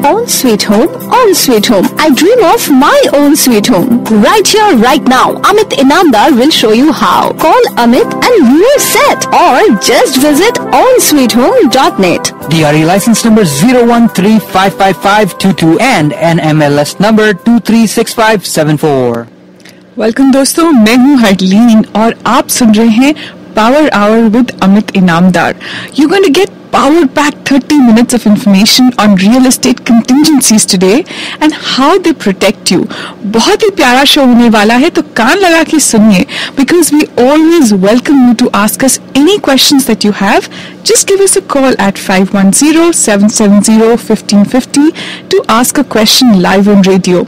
Own sweet home, own sweet home. I dream of my own sweet home. Right here, right now, Amit Inamdar will show you how. Call Amit and you're set. Or just visit ownsweethome.net. DRE license number 01355522 and NMLS number 236574. Welcome दोस्तों, मैं हूँ हरलीन और आप सुन रहे हैं power hour with Amit Inamdar. You're going to get power-packed 30 minutes of information on real estate contingencies today and how they protect you. बहुत ही प्यारा शो होने वाला है, तो कान लगा के सुनिए, because we always welcome you to ask us any questions that you have. Just give us a call at 510-770-1550 to ask a question live on radio.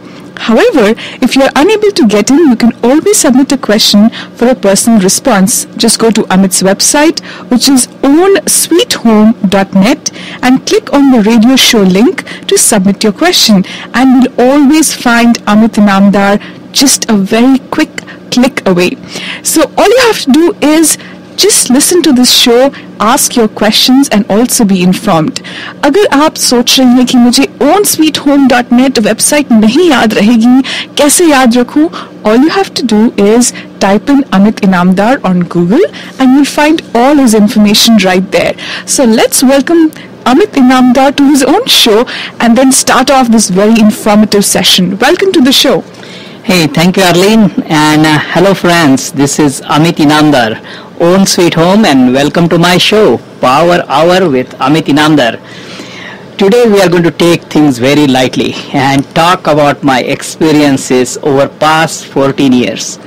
However, if you are unable to get in, you can always submit a question for a personal response. Just go to Amit's website, which is ownsweethome.net, and click on the radio show link to submit your question. And we'll always find Amit Inamdar just a very quick click away. So all you have to do is just listen to this show, ask your questions and also be informed. अगर आप सोच रहे हैं कि मुझे ownsweethome.net website नहीं याद रहेगी, कैसे याद रखूं? All you have to do is type in Amit Inamdar on Google and you'll find all his information right there. So let's welcome Amit Inamdar to his own show and then start off this very informative session. Welcome to the show. Hey, thank you, Arlene, and hello, friends. This is Amit Inamdar, Own Sweet Home, and welcome to my show, Power Hour with Amit Inamdar. Today, we are going to take things very lightly and talk about my experiences over past 14 years.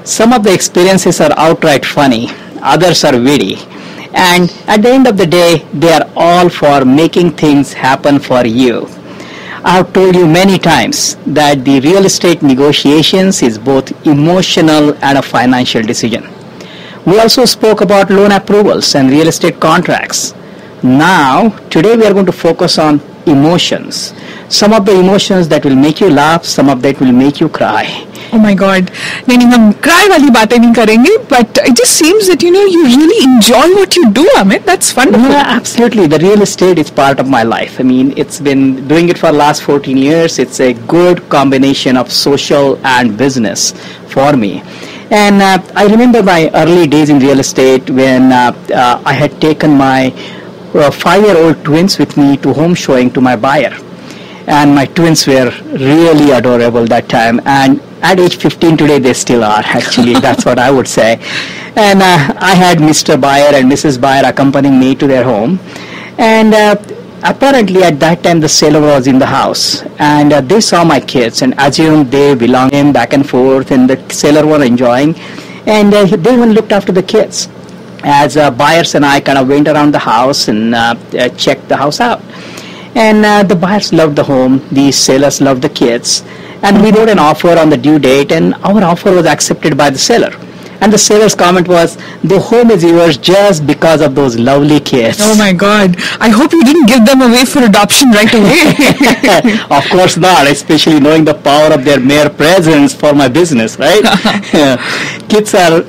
Some of the experiences are outright funny, others are witty, and at the end of the day, they are all for making things happen for you. I have told you many times that the real estate negotiations is both emotional and a financial decision. We also spoke about loan approvals and real estate contracts. Now, today we are going to focus on emotions. Some of the emotions that will make you laugh, some of that will make you cry. Oh my God. नहीं हम cry वाली बातें नहीं करेंगे, but it just seems that you really enjoy what you do, Amit. That's wonderful. Yeah, absolutely. The real estate is part of my life. I mean, it's been doing it for the last 14 years. It's a good combination of social and business for me. And I remember my early days in real estate when I had taken my 5-year-old twins with me to home showing to my buyer. And my twins were really adorable that time. And at age 15 today, they still are, actually. That's what I would say. And I had Mr. Buyer and Mrs. Buyer accompanying me to their home. And apparently at that time, the seller was in the house. And they saw my kids and assumed they belonged him back and forth. And the seller was enjoying. And they even looked after the kids. As buyers and I kind of went around the house and checked the house out. And the buyers loved the home, the sellers loved the kids, and we wrote an offer on the due date, and our offer was accepted by the seller. And the seller's comment was, the home is yours just because of those lovely kids. Oh my God. I hope you didn't give them away for adoption right away. Of course not, especially knowing the power of their mere presence for my business, right? Kids are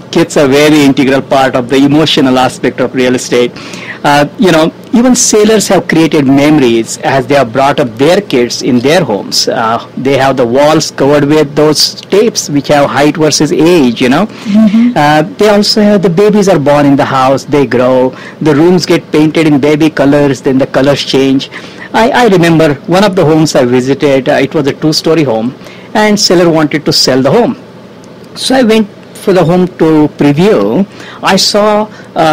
very integral part of the emotional aspect of real estate. Even sailors have created memories as they have brought up their kids in their homes. They have the walls covered with those tapes which have height versus age, Mm-hmm. They also have the babies are born in the house, they grow, the rooms get painted in baby colors, then the colors change. I remember one of the homes I visited, it was a 2-story home, and seller wanted to sell the home. So I went for the home to preview. I saw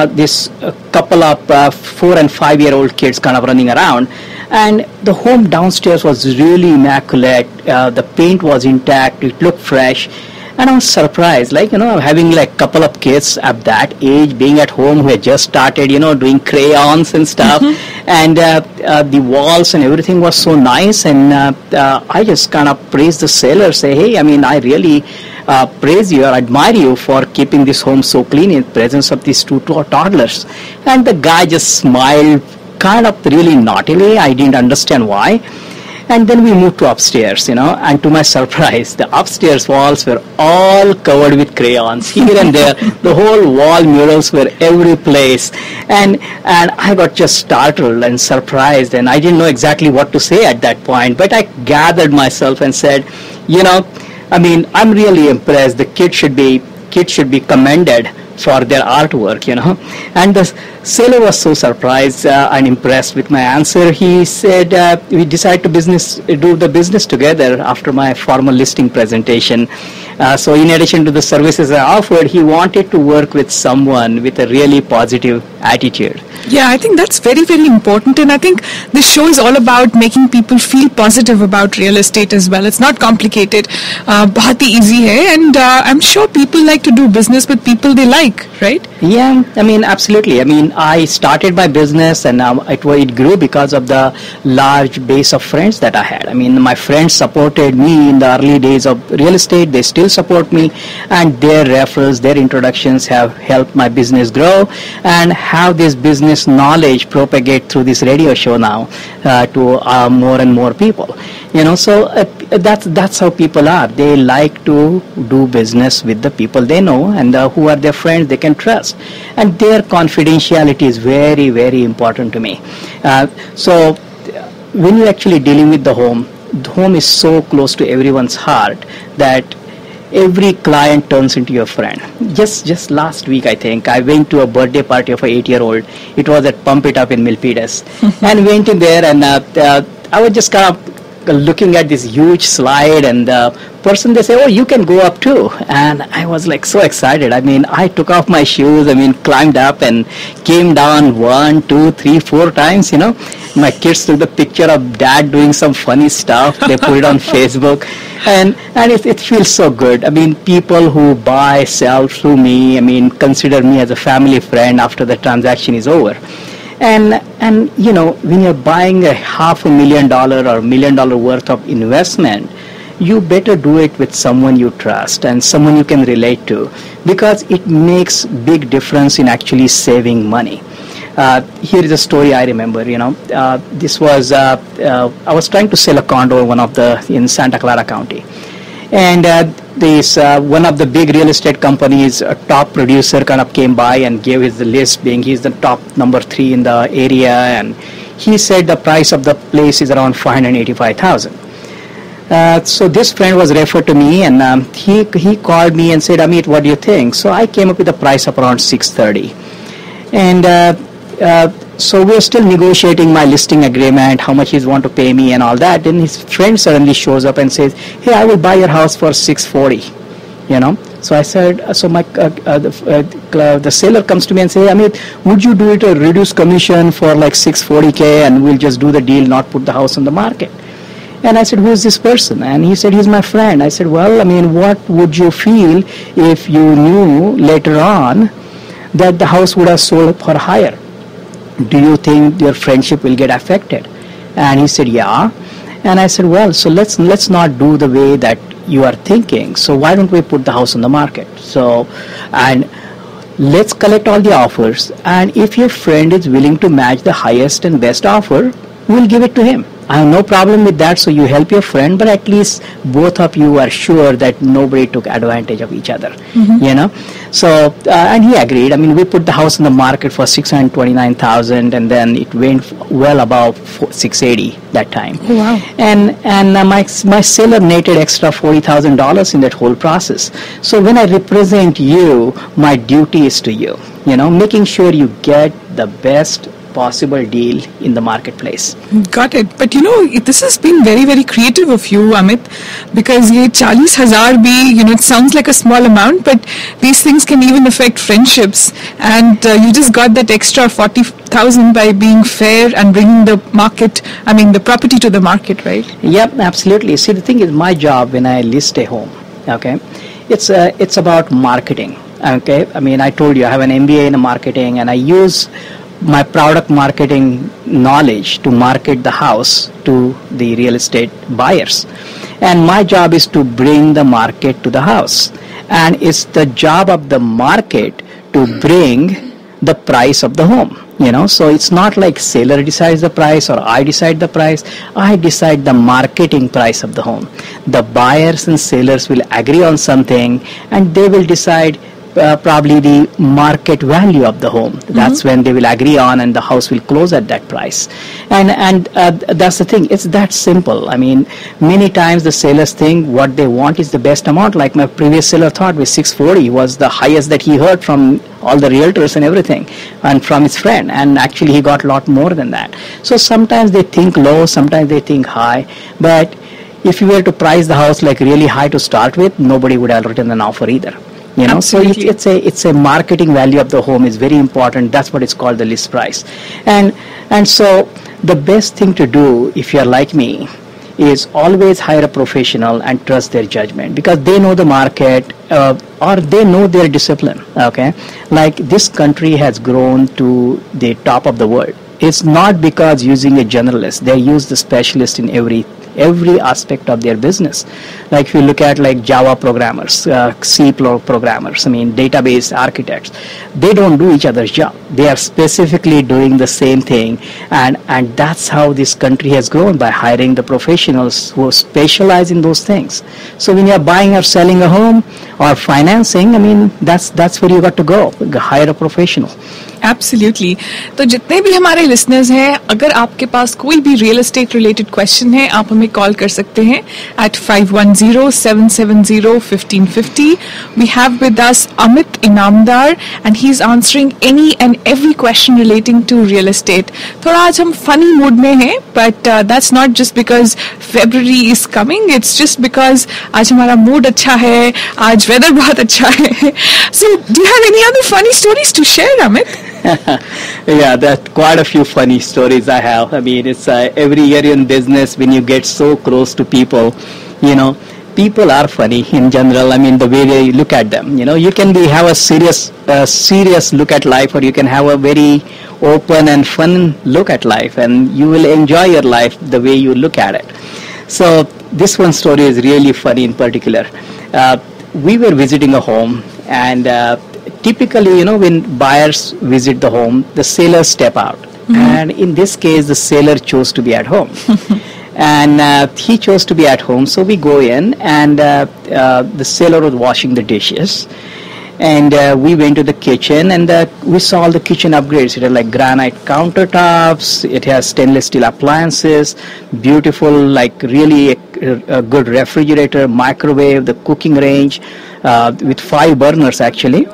this couple of 4 and 5-year-old kids kind of running around, and the home downstairs was really immaculate. The paint was intact, it looked fresh, and I was surprised, having couple of kids at that age being at home who had just started, doing crayons and stuff, mm-hmm. and the walls and everything was so nice, and I just kind of praised the seller, say, hey, I mean, I really praise you or admire you for keeping this home so clean in presence of these 2 toddlers. And the guy just smiled kind of really naughtily. I didn't understand why. And then we moved to upstairs, and to my surprise, the upstairs walls were all covered with crayons here and there. The whole wall murals were every place. And I got just startled and surprised, and I didn't know exactly what to say at that point. But I gathered myself and said, I'm really impressed. The kids should be commended for their artwork, And the seller was so surprised and impressed with my answer. He said, we decided to do the business together after my formal listing presentation. So in addition to the services I offered, he wanted to work with someone with a really positive attitude. Yeah, I think that's very, very important. And I think this show is all about making people feel positive about real estate as well. It's not complicated. Bahut hi easy hai. And I'm sure people like to do business with people they like, right? Yeah, absolutely. I started my business and it grew because of the large base of friends that I had. My friends supported me in the early days of real estate. They still support me, and their referrals, their introductions have helped my business grow and have this business knowledge propagate through this radio show now to more and more people. So that's how people are. They like to do business with the people they know and who are their friends they can trust. And their confidentiality is very, very important to me. So when you're actually dealing with the home is so close to everyone's heart that every client turns into your friend. Just last week, I think, I went to a birthday party of an 8-year-old. It was at Pump It Up in Milpitas. And went in there, and I was just kind of looking at this huge slide, and the person, they say, oh, you can go up too. And I was like so excited. I took off my shoes, climbed up and came down 1, 2, 3, 4 times, My kids took the picture of dad doing some funny stuff. They put it on Facebook. And it feels so good. People who buy, sell through me, consider me as a family friend after the transaction is over. And when you're buying a $500,000 or $1 million worth of investment, you better do it with someone you trust and someone you can relate to, because it makes big difference in actually saving money. Here is a story I remember. This was I was trying to sell a condo in Santa Clara County, and this one of the big real estate companies, a top producer, kind of came by and gave his the list, being he's the top number 3 in the area, and he said the price of the place is around $585,000. So this friend was referred to me, and he called me and said, Amit, what do you think? So I came up with a price of around $630,000, and so we're still negotiating my listing agreement, how much he's want to pay me and all that. Then his friend suddenly shows up and says, hey, I will buy your house for $640,000. So I said, so my the seller comes to me and says, Amit, would you do it a reduced commission for like $640,000 and we'll just do the deal, not put the house on the market? And I said, who is this person? And he said, he's my friend. I said, well, what would you feel if you knew later on that the house would have sold for higher? Do you think your friendship will get affected? And he said, yeah. And I said, well, so let's not do the way that you are thinking. So why don't we put the house on the market? So, and let's collect all the offers. And if your friend is willing to match the highest and best offer, we'll give it to him. I have no problem with that. So you help your friend, but at least both of you are sure that nobody took advantage of each other, So, and he agreed. We put the house on the market for $629,000, and then it went well above $680,000 that time. Oh, wow. And my seller netted extra $40,000 in that whole process. So when I represent you, my duty is to you, making sure you get the best possible deal in the marketplace. Got it. But this has been very, very creative of you, Amit, because ye 40,000 bhi, it sounds like a small amount, but these things can even affect friendships. And you just got that extra 40,000 by being fair and bringing the property to the market, right? Yep, absolutely. See, the thing is, my job when I list a home, okay, it's about marketing. Okay, I told you I have an MBA in marketing, and I use my product marketing knowledge to market the house to the real estate buyers. And my job is to bring the market to the house. And it's the job of the market to bring the price of the home. So it's not like seller decides the price or I decide the price. I decide the marketing price of the home. The buyers and sellers will agree on something, and they will decide probably the market value of the home. That's when they will agree on, and the house will close at that price. And that's the thing. It's that simple. I mean, many times the sellers think what they want is the best amount. Like my previous seller thought with 640 was the highest that he heard from all the realtors and everything, and from his friend. And actually he got a lot more than that. So sometimes they think low, sometimes they think high. But if you were to price the house like really high to start with, nobody would have written an offer either. So it's a marketing value of the home is very important. That's what it's called, the list price. And so the best thing to do, if you're like me, is always hire a professional and trust their judgment, because they know the market, or they know their discipline. Okay, like this country has grown to the top of the world. It's not because using a generalist. They use the specialist in every aspect of their business. Like if you look at like Java programmers, C programmers, database architects, they don't do each other's job. They are specifically doing the same thing, and that's how this country has grown, by hiring the professionals who specialize in those things. So when you are buying or selling a home or financing, that's where you got to go. Hire a professional. Absolutely. तो जितने भी हमारे listeners हैं, अगर आपके पास कोई भी real estate related question है, आप हमें कॉल कर सकते हैं at 510-770-1550. We have with us Amit Inamdar, and he's answering any and every question relating to real estate. थोड़ा आज हम फनी मूड में हैं, but that's not just because February is coming. It's just because आज हमारा mood अच्छा है, आज वेदर बहुत अच्छा है. So do you have any other funny stories to share, Amit? Yeah, there are quite a few funny stories I have. It's every year in business, when you get so close to people, people are funny in general. The way they look at them. You can have a serious look at life, or you can have a very open and fun look at life, and you will enjoy your life the way you look at it. So this one story is really funny in particular. We were visiting a home, and typically, when buyers visit the home, the sellers step out. And in this case, the seller chose to be at home. And he chose to be at home, so we go in, and the seller was washing the dishes. And we went to the kitchen, and we saw all the kitchen upgrades. It had like granite countertops, it has stainless steel appliances, beautiful, like really a good refrigerator, microwave, the cooking range, with 5 burners actually.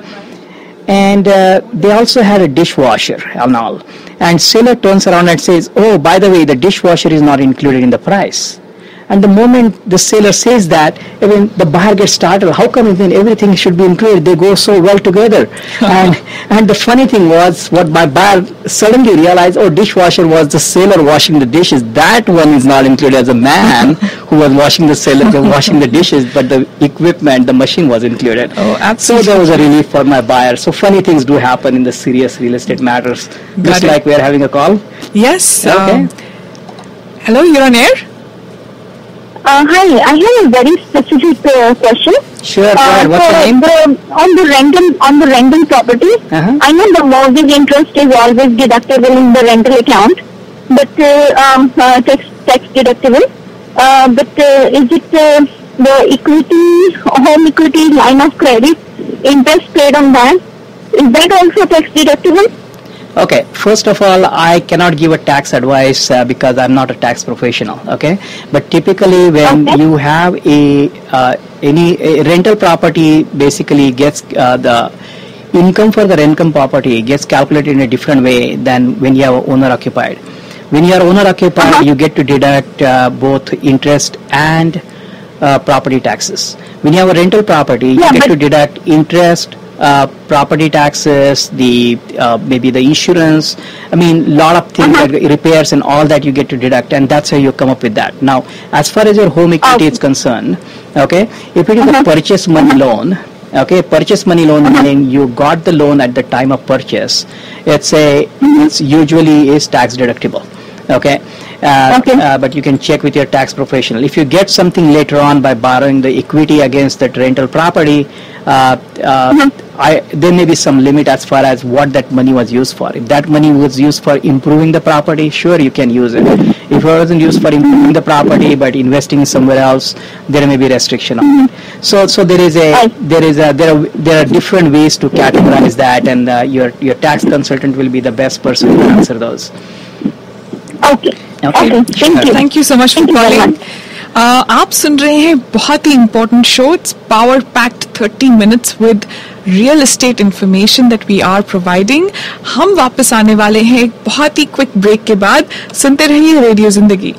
And they also had a dishwasher and all. And seller turns around and says, "Oh, by the way, the dishwasher is not included in the price." And the moment the seller says that, the buyer gets startled. How come everything should be included? They go so well together. and the funny thing was, what my buyer suddenly realized, dishwasher was the seller washing the dishes. That one is not included, as a man who was washing the dishes, but the equipment, the machine was included. Oh, absolutely. So that was a relief for my buyer. So funny things do happen in the serious real estate matters. Just like we are having a call. Yes. Okay. Hello, you're on air. Hi, I have a very specific question. Sure, go ahead. What's your name? On the rental property, I know the mortgage interest is always deductible in the rental account, but tax deductible. But is it the home equity line of credit, interest paid on that? Is that also tax deductible? Okay, first of all, I cannot give a tax advice because I'm not a tax professional. Okay, but typically when you have any rental property, basically gets the income for the rental property gets calculated in a different way than when you have owner occupied. When you are owner occupied, you get to deduct both interest and property taxes. When you have a rental property, you get to deduct interest, property taxes, the maybe the insurance. Lot of things like repairs and all that you get to deduct, and that's how you come up with that. Now, as far as your home equity is concerned, if it is a purchase money loan, purchase money loan meaning you got the loan at the time of purchase, it's usually is tax deductible. But you can check with your tax professional. If you get something later on by borrowing the equity against that rental property, there may be some limit as far as what that money was used for. If that money was used for improving the property, sure, you can use it. If it wasn't used for improving the property but investing somewhere else, there may be restriction on it. So there are different ways to categorize that, and your tax consultant will be the best person to answer those. Okay. Thank you so much for calling. आप सुन रहे हैं बहुत ही important show. It's power packed 30 minutes with real estate information that we are providing. हम वापस आने वाले हैं एक बहुत ही क्विक ब्रेक के बाद. सुनते रहिए रेडियो जिंदगी.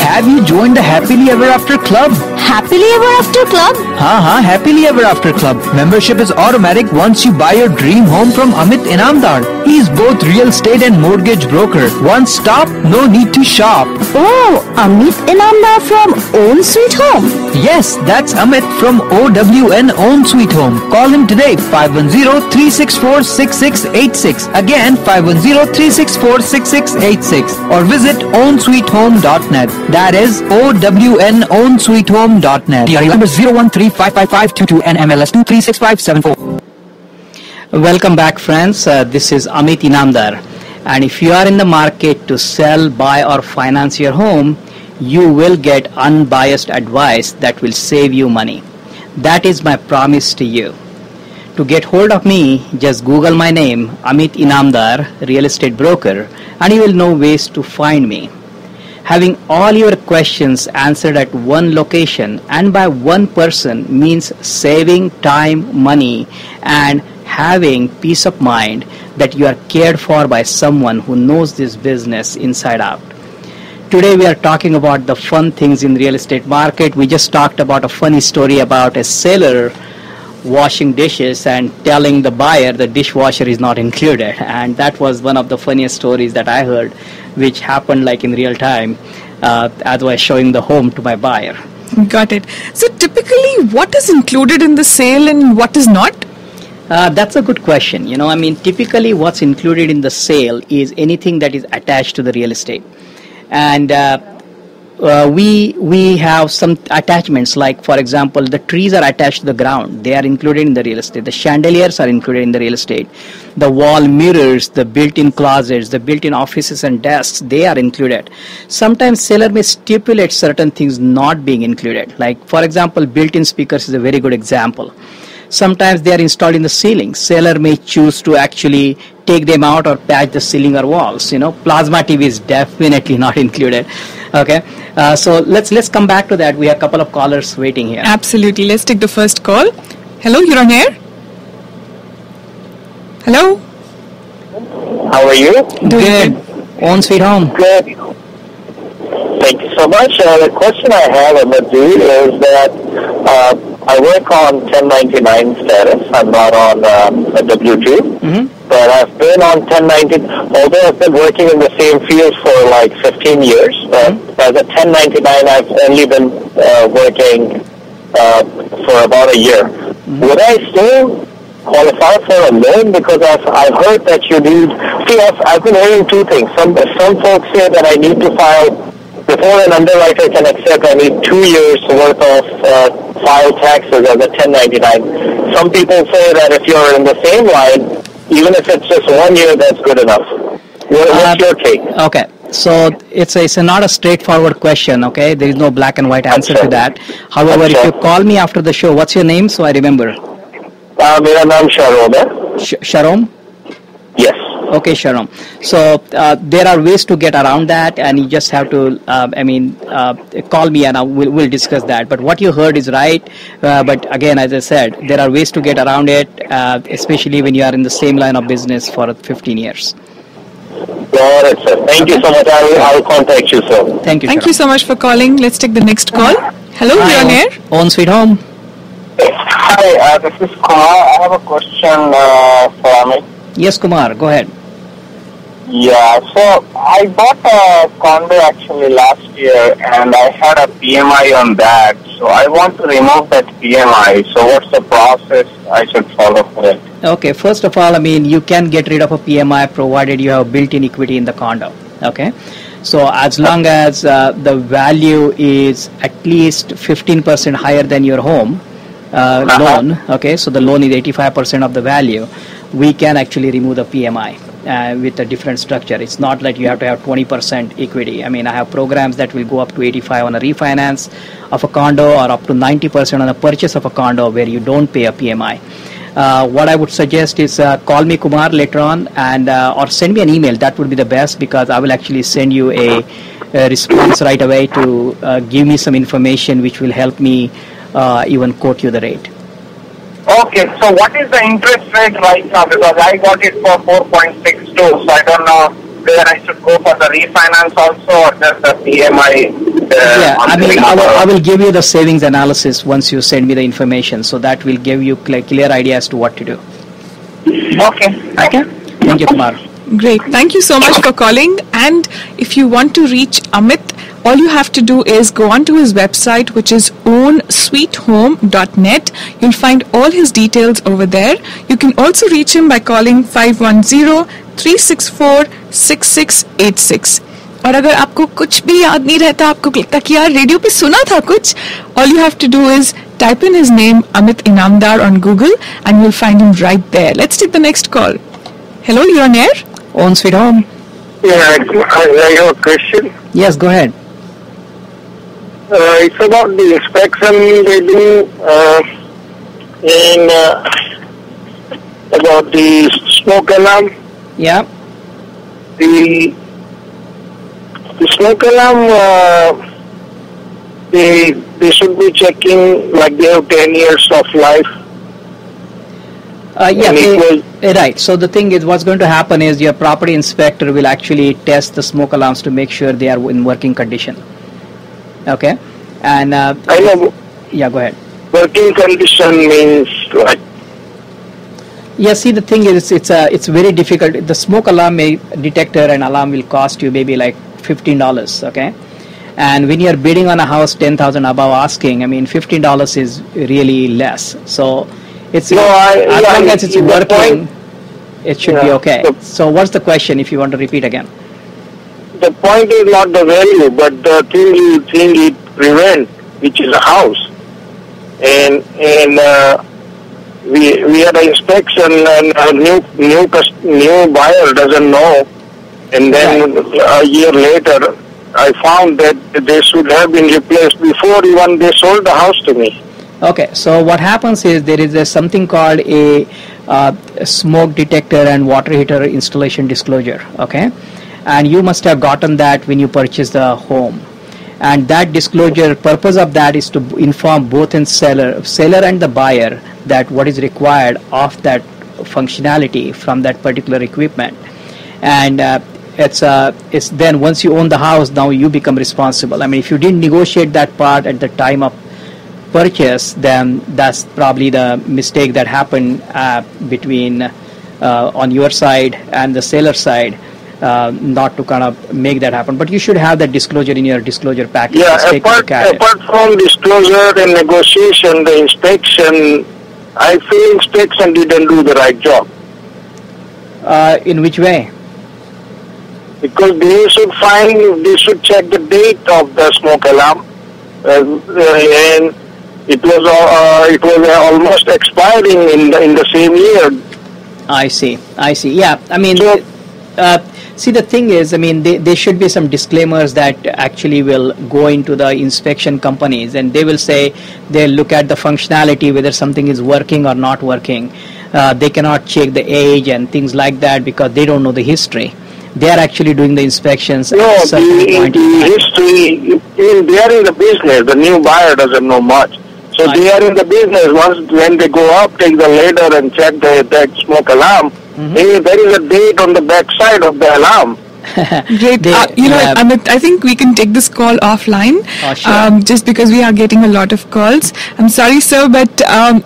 Have you joined the Happily Ever After Club? Happily Ever After Club? हाँ, Happily Ever After Club. Membership is automatic once you buy your dream home from Amit Inamdar. He is both real estate and mortgage broker. One stop, no need to shop. Oh, Amit Inamdar from Own Sweet Home. Yes, that's Amit from OWN Own Sweet Home. Call him today, 510-364-6686. Again, 510-364-6686. Or visit ownsweethome.net. That is OWN ownsweethome.net. DRE number 0135552 and MLS 236574. Welcome back, friends. This is Amit Inamdar, and if you are in the market to sell, buy or finance your home, you will get unbiased advice that will save you money. That is my promise to you. To get hold of me, just Google my name, Amit Inamdar, real estate broker, and you will know ways to find me. Having all your questions answered at one location and by one person means saving time, money, and having peace of mind that you are cared for by someone who knows this business inside out. Today we are talking about the fun things in real estate market. We just talked about a funny story about a seller washing dishes and telling the buyer the dishwasher is not included, and that was one of the funniest stories that I heard, which happened like in real time as I was showing the home to my buyer. Got it. So typically what is included in the sale and what is not? That's a good question. Typically what's included in the sale is anything that is attached to the real estate, and we have some attachments, like for example the trees are attached to the ground, they are included in the real estate. The chandeliers are included in the real estate. The wall mirrors, the built-in closets, the built-in offices and desks, they are included. Sometimes seller may stipulate certain things not being included, like for example built-in speakers is a very good example. Sometimes they are installed in the ceiling. Seller may choose to actually take them out or patch the ceiling or walls. Plasma TV is definitely not included. Okay, so let's come back to that. We have a couple of callers waiting here. Absolutely. Let's take the first call. Hello, you're on air. Hello. How are you? Good. Own Sweet Home. Good. Thank you so much. The question I have, Amadji, is that I work on 1099 status. I'm not on a W-2. Mm-hmm. But I've been on 1090, although I've been working in the same field for like 15 years. As a 1099, I've only been working for about a year. Mm-hmm. Would I still qualify for a loan? Because I've heard that you need, I've been hearing two things. Some folks say that I need to file, before an underwriter can accept, I need 2 years worth of file taxes as a 1099. Some people say that if you're in the same line, even if it's just 1 year, that's good enough. What's your take? Okay, so it's not a straightforward question. Okay, there is no black and white answer to that. However, if you call me after the show, what's your name, so I remember? मेरा नाम Sharom है. Sharom? Yes. Okay, Sharom. So there are ways to get around that, and you just have to, call me and we'll discuss that. But what you heard is right. But again, as I said, there are ways to get around it, especially when you are in the same line of business for 15 years. Got it, sir. Thank you so much. I'll contact you, sir. Thank you. Thank you so much for calling. Let's take the next call. Hello, you're on air. Own Sweet Home. Hi, this is Kumar. I have a question for Amit. Yes, Kumar. Go ahead. Yeah, so I bought a condo actually last year, and I had a PMI on that. So I want to remove that PMI. So what's the process I should follow for it? Okay, first of all, you can get rid of a PMI provided you have built-in equity in the condo. Okay, so as long as the value is at least 15% higher than your home, loan, okay, so the loan is 85% of the value, we can actually remove the PMI with a different structure. It's not like you have to have 20% equity. I mean, I have programs that will go up to 85 on a refinance of a condo or up to 90% on a purchase of a condo where you don't pay a PMI. What I would suggest is call me, Kumar, later on, and or send me an email. That would be the best, because I will actually send you a response right away to give me some information which will help me even quote you the rate. Okay, so what is the interest rate right now? Because I got it for 4.62, so I don't know whether I should go for the refinance also or just the PMI. Yeah, I mean, I will give you the savings analysis once you send me the information, so that will give you clear idea as to what to do. Okay, Okay, thank you, Kumar. Great. Thank you so much for calling. And if you want to reach Amit, all you have to do is go onto his website, which is ownsweethome.net. You'll find all his details over there. You can also reach him by calling 510-364-6686. और अगर आपको कुछ भी याद नहीं रहता, आपको लगता कि यार रेडियो पे सुना था कुछ, all you have to do is type in his name, Amit Inamdar, on Google, and you'll find him right there. Let's take the next call. Hello, you're on air. Own Sweet Home. Yeah, I have a question. Yes, go ahead. It's about the inspection they do in about the smoke alarm. Yeah. The smoke alarm, they should be checking like they have 10 years of life. Right. So the thing is, what's going to happen is your property inspector will actually test the smoke alarms to make sure they are in working condition. Okay. And I know. Yeah, go ahead. Working condition means like. Yeah. See, the thing is, it's very difficult. The smoke alarm detector and alarm will cost you maybe like $15. Okay. And when you're bidding on a house 10,000 above asking, I mean, $15 is really less. So it's as long as it's working, it should be okay. So what's the question, if you want to repeat again? The point is not the value, but the thing it prevents, which is a house. And we had an inspection, and a new buyer doesn't know, and then a year later I found that they should have been replaced before even they sold the house to me. Okay, so what happens is there is something called a smoke detector and water heater installation disclosure. Okay, and you must have gotten that when you purchase the home. And that disclosure, purpose of that is to inform both in seller and the buyer that what is required of that functionality from that particular equipment. And it's then once you own the house, now you become responsible. I mean, if you didn't negotiate that part at the time of purchase, then that's probably the mistake that happened between on your side and the seller side, not to kind of make that happen. But you should have that disclosure in your disclosure package. Yeah, apart from disclosure and negotiation, the inspection, I feel inspection didn't do the right job. In which way? Because they should check the date of the smoke alarm, and it was almost expiring in the same year. I see. Yeah, I mean, see, the thing is, I mean, there should be some disclaimers that actually will go into the inspection companies, and they will say they'll look at the functionality, whether something is working or not working. They cannot check the age and things like that because they don't know the history. They are actually doing the inspections. No, the history, they are in the business. The new buyer doesn't know much. So they are in the business. When they go up, take the ladder and check that smoke alarm, there is a date on the back side of the alarm. Great. Amit, I think we can take this call offline, just because we are getting a lot of calls. I'm sorry, sir, but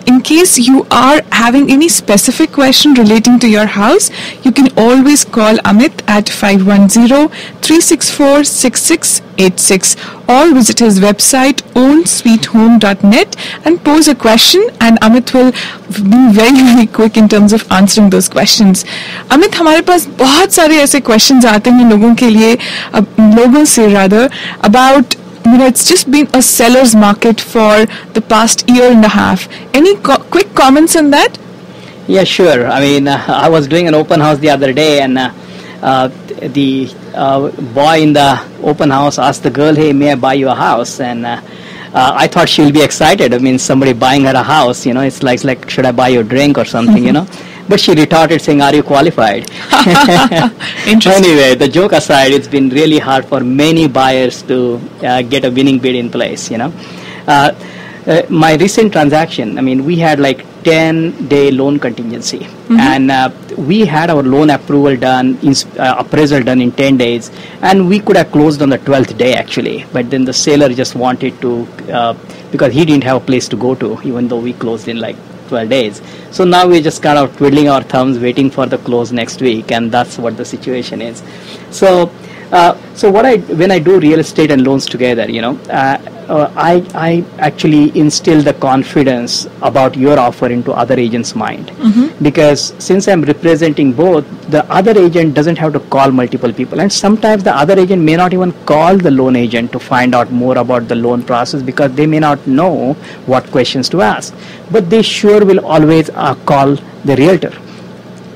in case you are having any specific question relating to your house, you can always call Amit at 510-364-6686 or visit his website ownsweethome.net and pose a question, and Amit will be very, very quick in terms of answering those questions. Amit, हमारे पास बहुत सारे ऐसे questions आते हैं लोगों से rather about it's just been a seller's market for the past year and a half. Any quick comments on that? Yeah, sure. I mean, I was doing an open house the other day, and the boy in the open house asked the girl, "Hey, may I buy you a house?" And I thought she'll be excited. I mean, somebody buying her a house, it's like, should I buy you a drink or something, But she retorted saying, "Are you qualified?" Anyway, the joke aside, it's been really hard for many buyers to get a winning bid in place, my recent transaction, I mean, we had like 10-day loan contingency, and we had our loan approval done, appraisal done in 10 days, and we could have closed on the 12th day actually, but then the seller just wanted to, because he didn't have a place to go to, even though we closed in like 12 days. So now we're just kind of twiddling our thumbs waiting for the close next week, and that's what the situation is. So when I do real estate and loans together, I actually instill the confidence about your offer into other agents' mind, because since I'm representing both, the other agent doesn't have to call multiple people, and sometimes the other agent may not even call the loan agent to find out more about the loan process because they may not know what questions to ask, but they sure will always call the realtor.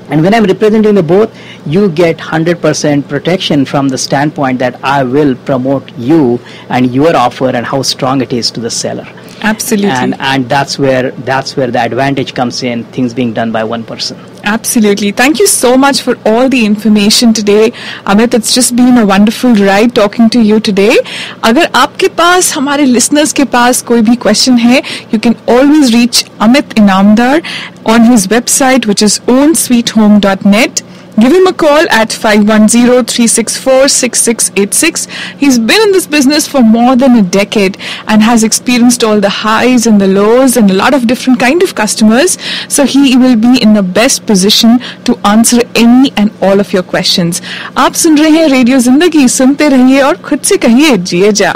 And when I'm representing the both, you get 100% protection from the standpoint that I will promote you and your offer and how strong it is to the seller. Absolutely. And that's where the advantage comes in, things being done by one person. Absolutely. Thank you so much for all the information today, Amit. It's just been a wonderful ride talking to you today. अगर आपके पास, हमारे listeners के पास कोई भी question है, you can always reach Amit Inamdar on his website, which is ownsweethome.net. Give him a call at 510-364-6686. He's been in this business for more than a decade and has experienced all the highs and the lows and a lot of different kind of customers. So he will be in the best position to answer any and all of your questions. आप सुन रहे हैं radio जिंदगी, सुनते रहिए और खुद से कहिए जिए जा.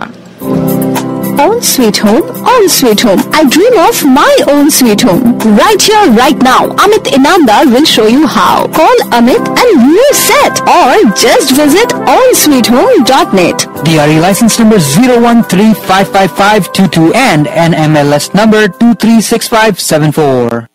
Own sweet home, own sweet home. I dream of my own sweet home. Right here, right now, Amit Inamdar will show you how. Call Amit and you're set. Or just visit ownsweethome.net. DRE license number 0135552 and NMLS number 236574.